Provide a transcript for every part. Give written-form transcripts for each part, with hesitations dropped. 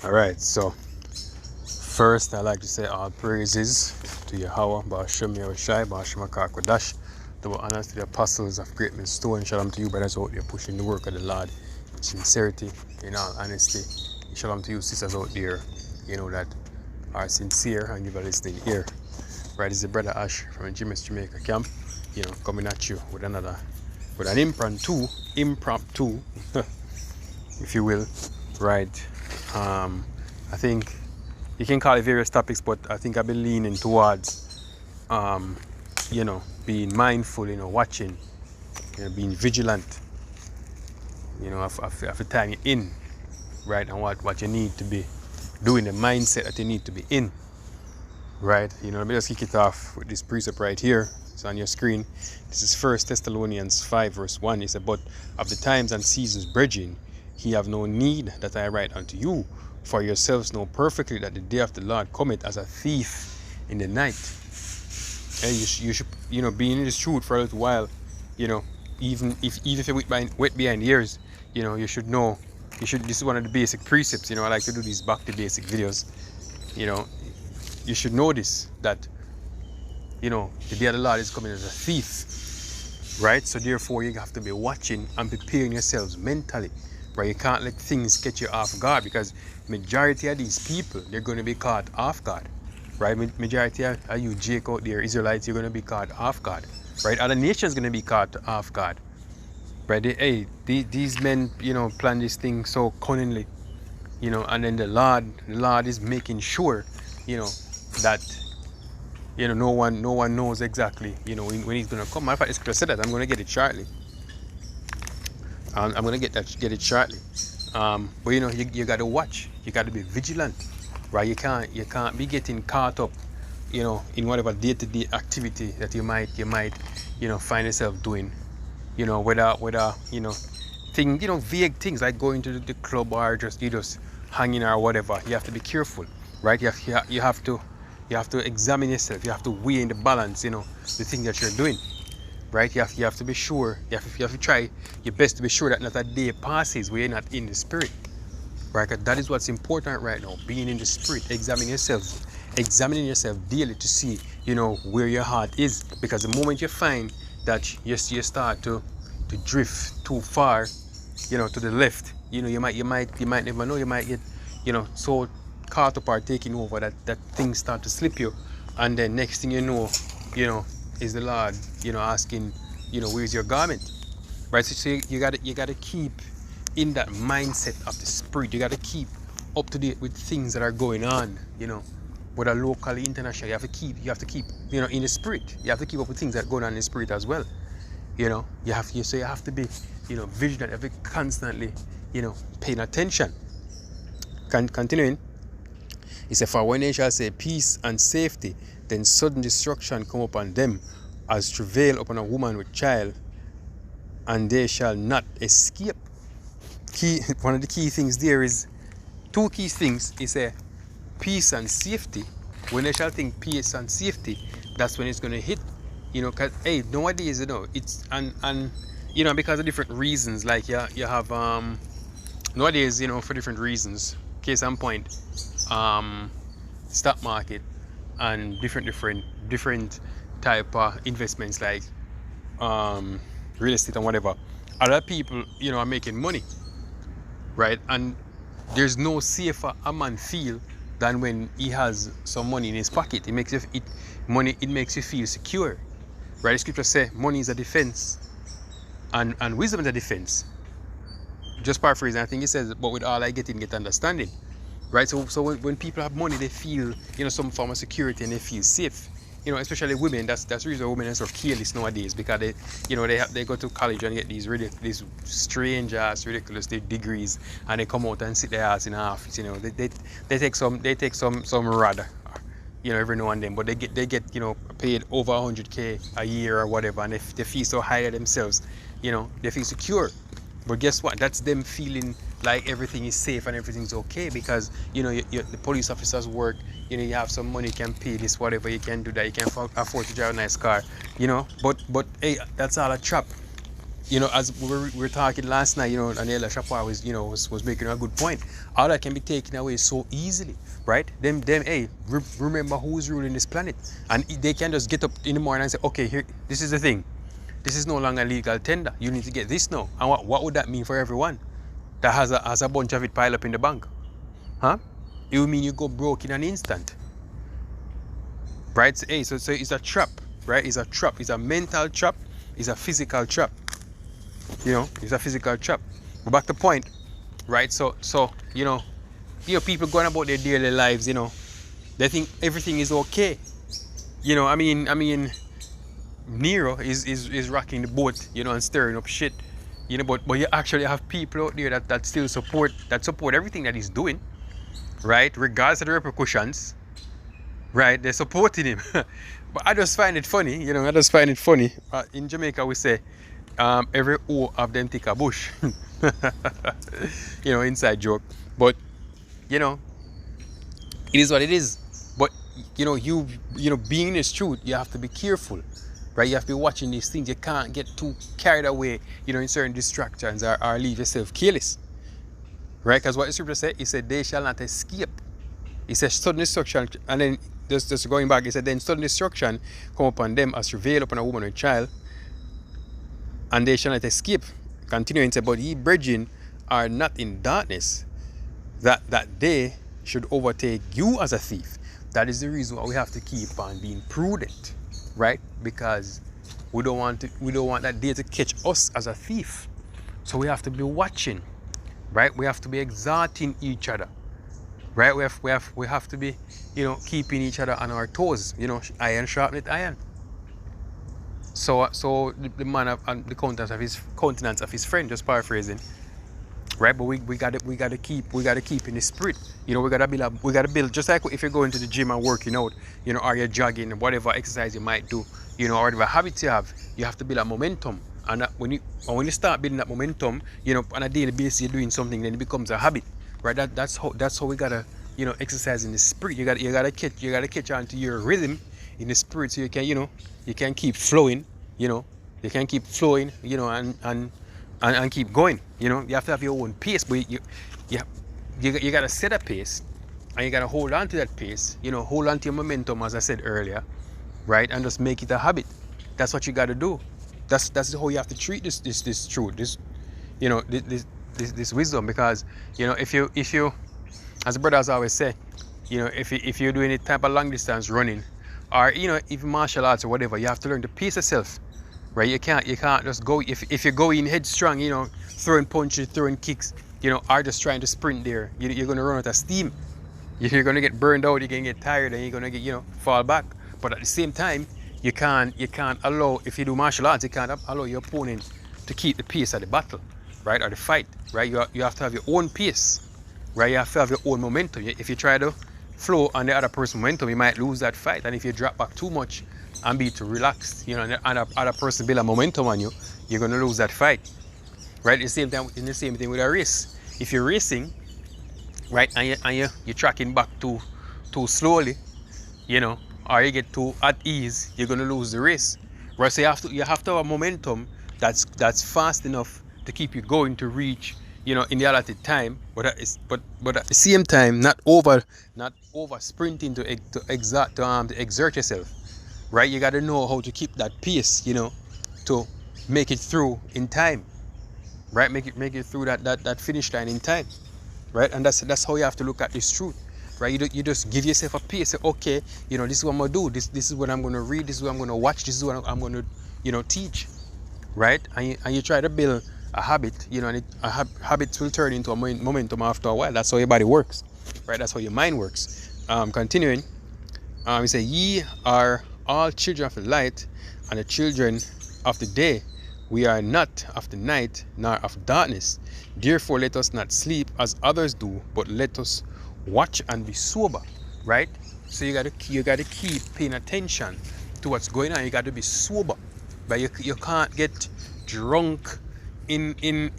Alright, so first I like to say all praises to Yahweh, Ba'ashem Yahushai, Ba'ashem HaKakodash, double honors to the apostles of Great Millstone. Shalom to you brothers out there pushing the work of the Lord in sincerity, in all honesty. Shalom to you sisters out there, that are sincere and you're listening here. Right, this is the brother Ash from Jamaica camp, coming at you with an impromptu, if you will, right? I think you can call it various topics, but I think I've been leaning towards, being mindful, watching, being vigilant, of the time you're in, right, and what you need to be doing, the mindset that you need to be in, right? Let me just kick it off with this precept right here. It's on your screen. This is 1 Thessalonians 5 verse 1. It said, "But of the times and seasons, brethren, ye have no need that I write unto you, for yourselves know perfectly that the day of the Lord cometh as a thief in the night." And you should, being in this truth for a little while, even if you're wet behind the ears, you should know. This is one of the basic precepts. I like to do these back to basic videos. You should know this, that the day of the Lord is coming as a thief, right? So therefore you have to be watching and preparing yourselves mentally, right? You can't let things catch you off guard, because majority of these people, they're going to be caught off guard, right? Majority of you Jake out there, Israelites, you're going to be caught off guard, right? Other nations going to be caught off guard, right? These men, plan this thing so cunningly, and then the Lord is making sure, that no one knows exactly, when he's gonna come. Matter of fact, the scripture said that. I'm gonna get it shortly. I'm gonna get it shortly. But you gotta watch. You gotta be vigilant, right? You can't be getting caught up, in whatever day-to-day activity that you might find yourself doing, whether vague things like going to the club or just hanging or whatever. You have to be careful, right? You have to examine yourself. You have to weigh in the balance, the thing that you're doing, right? You have to be sure. You have to try your best to be sure that not a day passes where you're not in the spirit, right? 'Cause that is what's important right now. Being in the spirit, examining yourself daily to see, where your heart is. Because the moment you find that you start to drift too far, to the left, you might never know. You might get, so caught up or taking over that things start to slip you, and then next thing you know, is the Lord, asking, where's your garment, right? So you gotta keep in that mindset of the spirit. You gotta keep up to date with things that are going on, whether locally, internationally. You have to keep, in the spirit. You have to keep up with things that are going on in the spirit as well. You have to be, vigilant. You have to be constantly, paying attention. Continuing. He said, "For when they shall say peace and safety, then sudden destruction come upon them, as travail upon a woman with child, and they shall not escape." One of the key things there is, two key things. He said, peace and safety. When they shall think peace and safety, that's when it's going to hit. Because nowadays, it's and because of different reasons. Like you have nowadays, for different reasons. Case in point, stock market and different type of investments like real estate and whatever. Other people, are making money, right? And there's no safer a man feel than when he has some money in his pocket. It makes you feel secure, right? The scripture say money is a defense, and wisdom is a defense. Just paraphrasing, I think it says, "But with all I get understanding." Right? So when people have money, they feel, some form of security, and they feel safe. Especially women. That's the reason women are so careless nowadays, because they go to college and get these strange ass ridiculous degrees, and they come out and sit their ass in an office. They take some rad, every now and then, but they get paid over 100K a year or whatever, and they feel so high at themselves. They feel secure. But guess what? That's them feeling like everything is safe and everything's okay, because the police officers work. You have some money, you can pay this, whatever, you can do that, you can afford to drive a nice car. But hey, that's all a trap. you know, as we were talking last night, you know, and Ella Shapar was, you know, was making a good point. All that can be taken away so easily, right? Hey, remember who's ruling this planet, and they can just get up in the morning and say, okay, here, this is the thing. This is no longer legal tender. You need to get this now. And what would that mean for everyone that has a bunch of it piled up in the bank? Huh? It would mean you go broke in an instant. Right? So, hey, so it's a trap, right? It's a trap. It's a mental trap. It's a physical trap. You know, it's a physical trap. But back to point, right? So you know, people going about their daily lives, you know, they think everything is okay. You know, I mean, Nero is rocking the boat, you know, and stirring up shit. You know, but you actually have people out there that still support everything that he's doing, right? Regardless of the repercussions, right? They're supporting him. But I just find it funny, you know. In Jamaica we say, every O of them take a bush. You know, inside joke. But you know, it is what it is. But you know, being in this truth, you have to be careful. Right, you have to be watching these things. You can't get too carried away, you know, in certain distractions or leave yourself careless. Right, because what the scripture said, it said, they shall not escape. It says sudden destruction, and then just going back, it said, then sudden destruction come upon them as travail upon a woman or child, and they shall not escape. Continuing to say, but ye brethren are not in darkness, that they should overtake you as a thief. That is the reason why we have to keep on being prudent. Right, because we don't want that day to catch us as a thief. So we have to be watching, right? We have to be exhorting each other, right? We have to be, you know, keeping each other on our toes. You know, iron sharpeneth iron. So the man and the countenance of his friend, just paraphrasing, right? But we gotta keep in the spirit. You know, we gotta build just like if you're going to the gym and working out, you know, or you're jogging, whatever exercise you might do, you know, or whatever habits you have to build a momentum. And when you start building that momentum, you know, on a daily basis you're doing something, then it becomes a habit, right? That's how we gotta, you know, exercise in the spirit. You gotta catch on to your rhythm in the spirit, so you can keep flowing, you know, you know, and keep going. You know, you have to have your own pace, but you gotta set a pace, and you gotta hold on to that pace. You know, hold on to your momentum, as I said earlier, right? And just make it a habit. That's what you gotta do. That's how you have to treat this truth, you know, this wisdom. Because you know, if you, as the brothers always say, you know, if you're doing a type of long distance running, or you know, even martial arts or whatever, you have to learn to pace yourself. Right, you can't just go if you go in headstrong, you know, throwing punches, throwing kicks, you know, or just trying to sprint there. You're gonna run out of steam. You're gonna get burned out. You're gonna get tired, and you're gonna get, you know, fall back. But at the same time, you can't allow, if you do martial arts, you can't allow your opponent to keep the pace of the battle, right, or the fight. Right, you have to have your own pace. Right, you have to have your own momentum. If you try to flow on the other person's momentum, you might lose that fight. And if you drop back too much and be too relaxed, you know, and the other person build a momentum on you, you're going to lose that fight. Right? In the same thing with a race. If you're racing, right, and you're tracking back too slowly, you know, or you get too at ease, you're going to lose the race. Right? So you have to have a momentum that's fast enough to keep you going to reach, you know, in the allotted time, but at the same time, not over sprinting to exert yourself. Right, you got to know how to keep that pace, you know, to make it through in time. Right, make it through that finish line in time. Right, and that's how you have to look at this truth. Right, you just give yourself a pace. Say, okay, you know, this is what I'm gonna do. This is what I'm gonna read. This is what I'm gonna watch. This is what I'm gonna, you know, teach. Right, and you try to build a habit, you know, and habits will turn into a momentum after a while. That's how your body works. Right, that's how your mind works. Continuing, we say, ye are all children of the light and the children of the day. We are not of the night nor of darkness. Therefore let us not sleep as others do, but let us watch and be sober. Right? So you gotta keep paying attention to what's going on. You gotta be sober. But you can't get drunk in your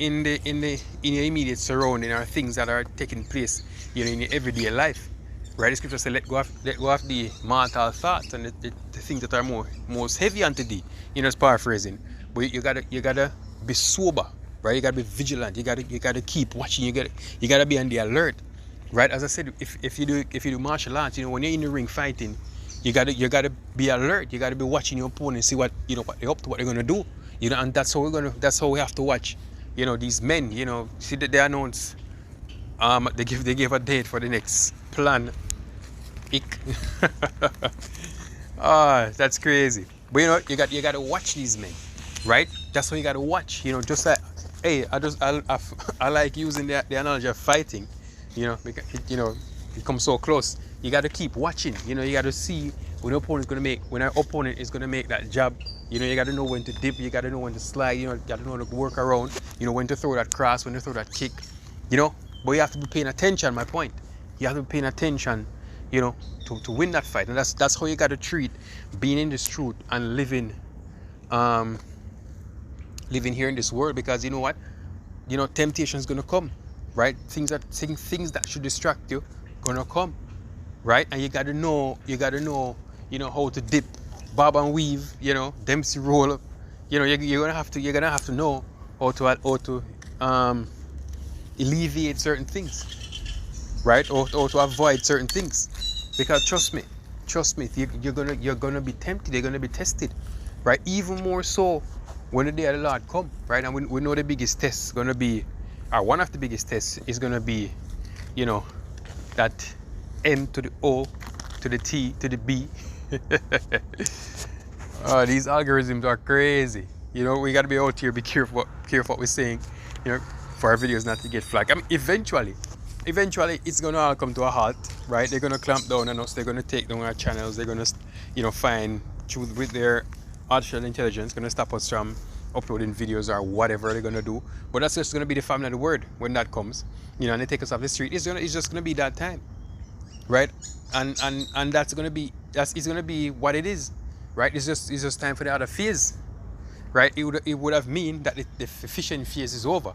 immediate surrounding or things that are taking place, you know, in your everyday life. Right, the scripture says, let go of the mortal thoughts and the things that are most heavy unto thee. You know, it's paraphrasing. But you gotta be sober, right? You gotta be vigilant. You gotta keep watching. You gotta be on the alert, right? As I said, if you do martial arts, when you're in the ring fighting, you gotta be alert. You gotta be watching your opponent, see what what they're up to, what they're gonna do, and that's how we have to watch, these men, see that they announce, they give a date for the next plan. That's crazy. But you got to watch these men, right? That's what you got to watch. Just like, hey, I like using the analogy of fighting, because it comes so close. You got to keep watching. You got to see when our opponent is gonna make that jab. You got to know when to dip. You got to know when to slide. You got to know to work around. When to throw that cross, when to throw that kick. But you have to be paying attention. My point. You have to be paying attention. To win that fight, and that's how you got to treat being in this truth and living here in this world. Because you know what, temptation is gonna come, right? Things that should distract you gonna come, right? And you gotta know, how to dip, bob and weave, Dempsey roll. You're gonna have to know how to alleviate certain things, right? Or to avoid certain things. Because trust me, you're gonna be tempted. You're gonna be tested, right? Even more so when the day of the Lord come, right? And we know the biggest test is gonna be, or one of the biggest tests is gonna be, that M to the O to the T to the B. These algorithms are crazy. We gotta be out here, be careful what we're saying, for our videos not to get flagged. Eventually it's gonna all come to a halt, right? They're gonna clamp down on us. They're gonna take down our channels. They're gonna, find truth with their artificial intelligence. Gonna stop us from uploading videos or whatever they're gonna do. But that's just gonna be the family of the word when that comes, and they take us off the street. It's just gonna be that time, right? And it's gonna be what it is, right? It's just time for the other phase, right? It would have mean that the fishing phase is over.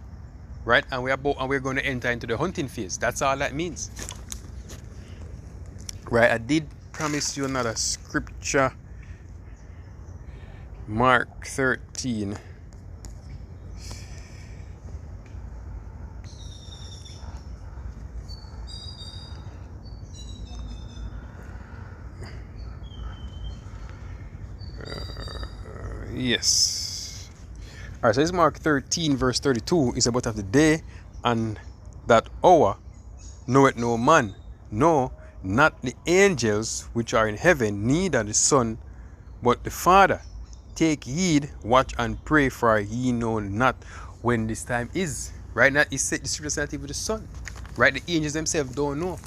Right, and we're going to enter into the hunting phase. That's all that means. Right, I did promise you another scripture. Mark 13. Yes. Alright, so this is Mark 13 verse 32. It's about of the day and that hour knoweth no man, no, not the angels which are in heaven, neither the Son, but the Father. Take heed, watch and pray, for ye know not when this time is. Right now, he said the scripture said even the Son. Right, the angels themselves don't know.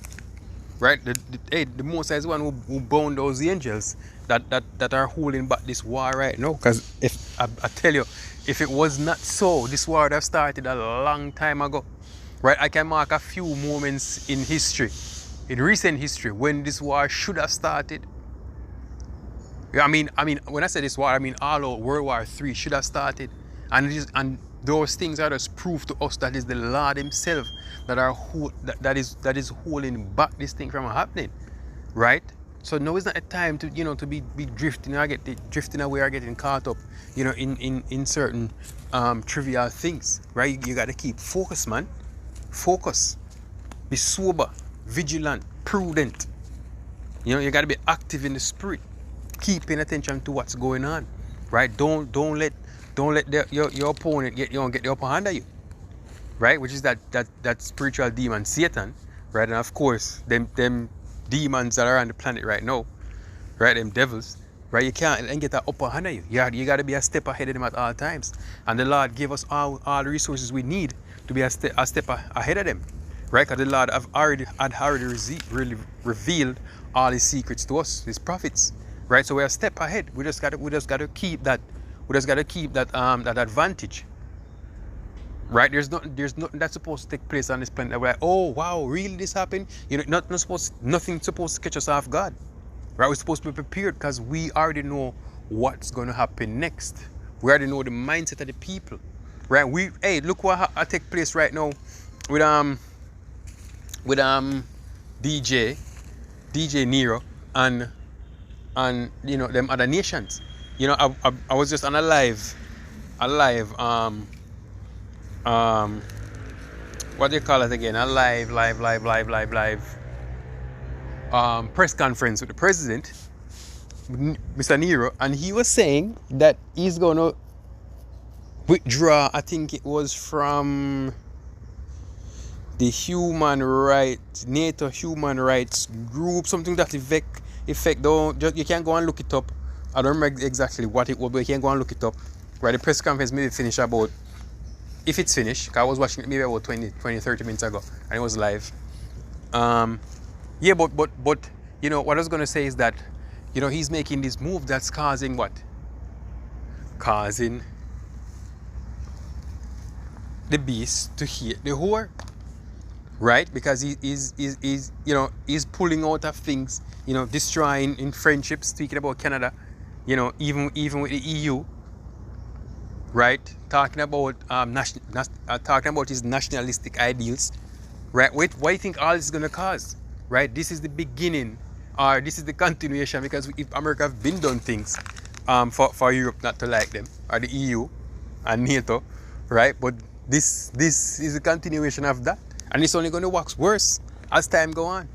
Right, the Most High is the one who bound those angels that are holding back this war right now. Because if I tell you, if it was not so, this war would have started a long time ago. Right, I can mark a few moments in history, in recent history, when this war should have started. I mean, when I say this war, I mean all out. World War III should have started, and those things are just proof to us that is the Lord Himself that is holding back this thing from happening, right? So now is not a time to to be drifting or drifting away or getting caught up, in certain trivial things, right? You got to keep focused, man. Focus. Be sober, vigilant, prudent. You got to be active in the spirit. Keep paying attention to what's going on, right? Don't let your opponent get the upper hand of you, right? Which is that spiritual demon Satan, right? And of course them demons that are on the planet right now, right? Them devils, right? You can't get that upper hand of you. You got to be a step ahead of them at all times. And the Lord gave us all the resources we need to be a step ahead of them, right? Because the Lord had already revealed all His secrets to us, His prophets. Right, so we're a step ahead. We just gotta keep that. We just gotta keep that advantage. Right? There's nothing that's supposed to take place on this planet. We're like, oh wow, really this happened? Nothing supposed to catch us off guard. Right? We're supposed to be prepared because we already know what's gonna happen next. We already know the mindset of the people. Right? Look what take place right now with DJ Nero and them other nations. I was just on a live live what do you call it again? A live press conference with the president, Mr. Nero, and he was saying that he's gonna withdraw. I think it was from the human rights, NATO human rights group, something that effect. Don't you can't go and look it up. I don't remember exactly what it was, but you can go and look it up. Right, the press conference maybe finish about, if it's finished, because I was watching it maybe about 30 minutes ago, and it was live. Yeah, but you know what I was gonna say is that, you know, he's making this move that's causing what? Causing the beast to hate the whore, right? Because he's you know, he's pulling out of things, you know, destroying in friendships. Speaking about Canada, you know, even with the EU, right? Talking about talking about his nationalistic ideals, right? What do you think all this is gonna cause, right? This is the beginning, or this is the continuation, because if America have been done things for Europe not to like them, or the EU and NATO, right? But this is a continuation of that, and it's only going to wax worse as time go on.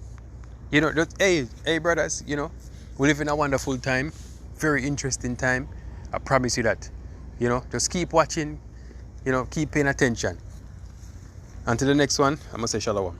You know, just, hey brothers, you know, we live in a wonderful time, very interesting time. I promise you that. You know, just keep watching, you know, keep paying attention. Until the next one, I'm gonna say shalom.